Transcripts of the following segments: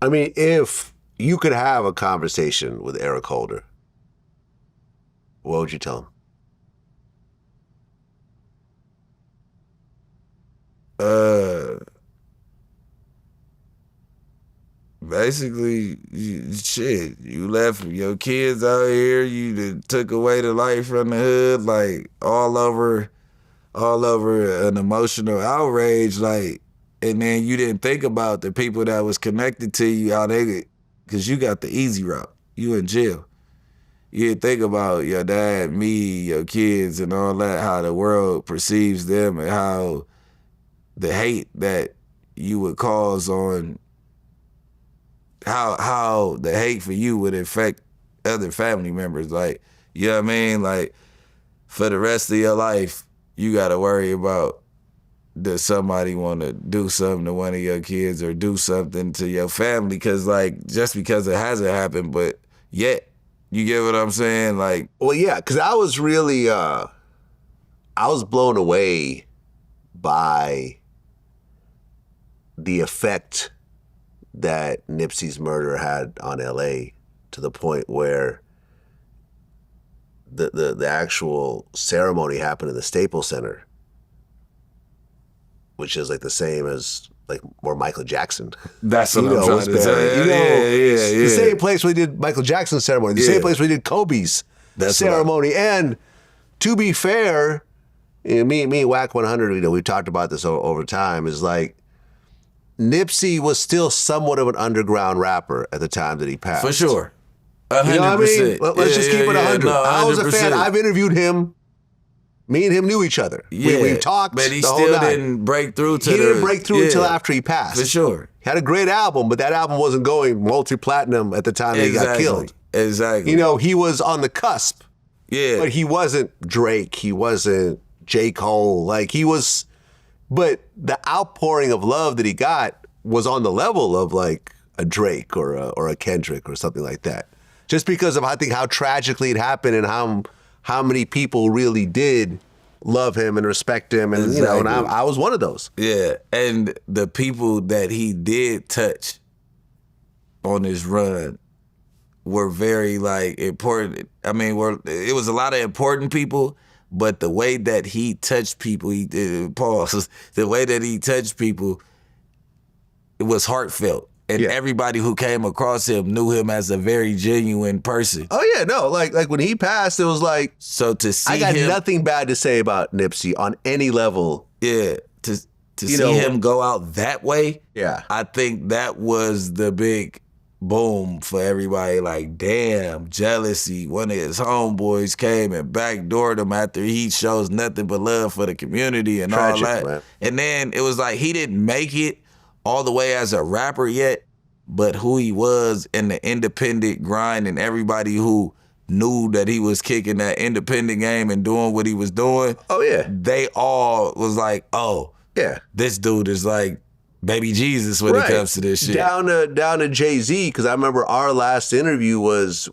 I mean, if you could have a conversation with Eric Holder, what would you tell him? Basically, you left your kids out here, you done took away the life from the hood, like all over an emotional outrage, like, and then you didn't think about the people that was connected to you, how they, because you got the easy route, you in jail. You didn't think about your dad, me, your kids, and all that, how the world perceives them and how the hate that you would cause on, how the hate for you would affect other family members. Like, you know what I mean? Like, for the rest of your life, you got to worry about, does somebody want to do something to one of your kids or do something to your family? Because, like, just because it hasn't happened, but yet, you get what I'm saying? Like, well, yeah, because I was really, I was blown away by the effect that Nipsey's murder had on LA, to the point where the actual ceremony happened in the Staples Center, which is like the same as like where Michael Jackson. That's what I'm trying to say. Yeah. The same place we did Michael Jackson's ceremony. The same place we did Kobe's ceremony. And to be fair, me and Whack 100, we talked about this over time, is like, Nipsey was still somewhat of an underground rapper at the time that he passed. For sure. 100%. You know what I mean? Let's just keep it 100. No, I was a fan. I've interviewed him. Me and him knew each other. Yeah. We talked. But he still didn't break through to He didn't break through until after he passed. For sure. He had a great album, but that album wasn't going multi-platinum at the time that he got killed. Exactly. You know, he was on the cusp. Yeah. But he wasn't Drake. He wasn't J. Cole. Like, he was... But the outpouring of love that he got was on the level of like a Drake or a Kendrick or something like that. Just because of, I think, how tragically it happened and how many people really did love him and respect him, and you know, and I was one of those. Yeah, and the people that he did touch on his run were very like important. I mean, it was a lot of important people, but the way that he touched people, the way that he touched people, it was heartfelt. And everybody who came across him knew him as a very genuine person. Oh yeah, no, like when he passed, it was like, so to see I got him, nothing bad to say about Nipsey on any level. Yeah, to see him go out that way. Yeah, I think that was the big boom for everybody. Like, damn, jealousy. One of his homeboys came and backdoored him after he shows nothing but love for the community and all that. Man. And then it was like he didn't make it all the way as a rapper yet, but who he was in the independent grind and everybody who knew that he was kicking that independent game and doing what he was doing. Oh yeah. They all was like, oh, yeah, this dude is like baby Jesus when it comes to this shit. Down to Jay-Z, because I remember our last interview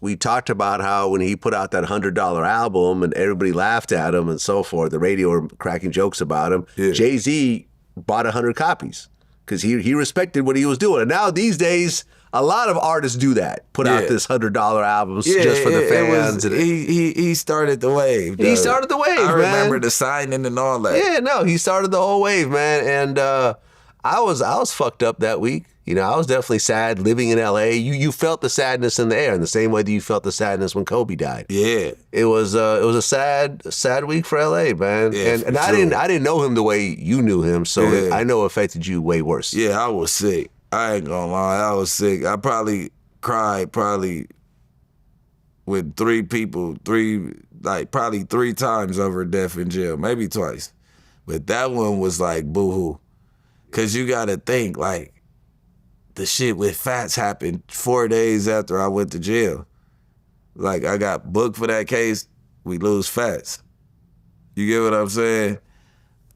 we talked about how when he put out that $100 album and everybody laughed at him and so forth, the radio were cracking jokes about him, Jay-Z bought 100 copies. Because he respected what he was doing. And now these days, a lot of artists do that. Put out this $100 albums just for the fans. He started the wave. He started the wave, I man. remember the signing and all that. Yeah, no, he started the whole wave, man. And I was fucked up that week. You know, I was definitely sad living in LA. You felt the sadness in the air in the same way that you felt the sadness when Kobe died. Yeah. It was a sad week for LA, man. Yeah, and I didn't know him the way you knew him, so I know it affected you way worse. Yeah, I was sick. I ain't gonna lie, I was sick. I probably cried with three people, probably three times over death in jail, maybe twice. But that one was like boo-hoo. Cause you gotta think, like, the shit with Fats happened 4 days after I went to jail. Like, I got booked for that case, we lose Fats. You get what I'm saying?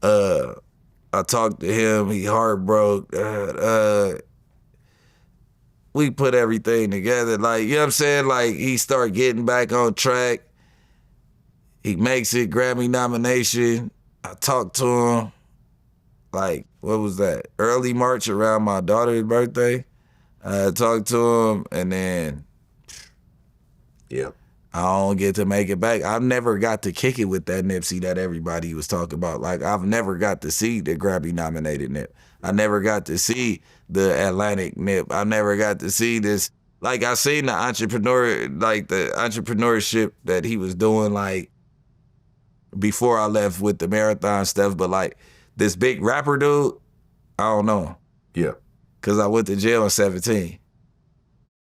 I talked to him, he heartbroke. We put everything together, like, you know what I'm saying? Like, he started getting back on track. He makes it, Grammy nomination. I talked to him, like, what was that? Early March around my daughter's birthday. I talked to him, and then Yeah. I don't get to make it back. I've never got to kick it with that Nipsey that everybody was talking about. Like, I've never got to see the Grammy-nominated Nip. I never got to see the Atlantic Nip. I never got to see this. Like, I seen the entrepreneurship that he was doing, like, before I left with the marathon stuff. But, like, this big rapper dude, I don't know. Yeah. Because I went to jail in 17.